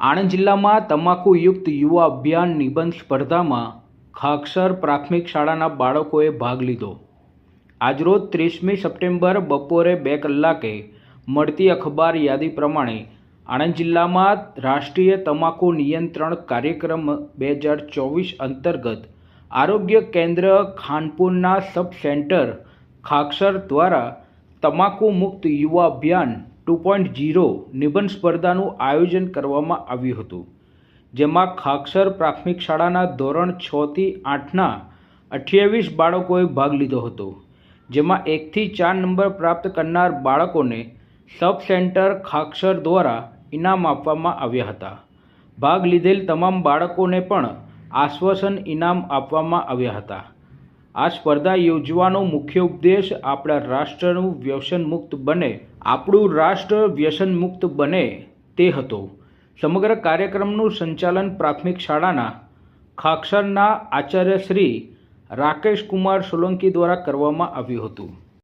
આણંદ જિલ્લામાં તમાકુયુક્ત યુવા અભિયાન નિબંધ સ્પર્ધામાં ખાકસર પ્રાથમિક શાળાના બાળકોએ ભાગ લીધો। આજરોજ 30મી સપ્ટેમ્બર બપોરે 2 કલાકે મળતી અખબાર યાદી પ્રમાણે આણંદ જિલ્લામાં રાષ્ટ્રીય તમાકુ નિયંત્રણ કાર્યક્રમ 2024 અંતર્ગત આરોગ્ય કેન્દ્ર ખાનપુરના સબ સેન્ટર ખાકસર દ્વારા તમાકુ મુક્ત યુવા અભિયાન 2.0 નિબંધ સ્પર્ધાનું આયોજન કરવામાં આવ્યું હતું, જેમાં ખાકસર પ્રાથમિક શાળાના ધોરણ 6 થી 8ના 28 બાળકોએ ભાગ લીધો હતો, જેમાં 1 થી 4 નંબર પ્રાપ્ત કરનાર બાળકોને સબ સેન્ટર ખાકસર દ્વારા ઇનામ આપવામાં આવ્યા હતા। ભાગ લીધેલ તમામ બાળકોને પણ આશ્વાસન ઇનામ આપવામાં આવ્યા હતા। આ સ્પર્ધા યોજવાનો મુખ્ય ઉદ્દેશ આપણા રાષ્ટ્રનું વ્યસન મુક્ત બને, આપણું રાષ્ટ્ર વ્યસન મુક્ત બને તે હતો। સમગ્ર કાર્યક્રમનું સંચાલન પ્રાથમિક શાળાના ખાકસરના આચાર્ય શ્રી રાકેશ કુમાર સોલંકી દ્વારા કરવામાં આવ્યું હતું।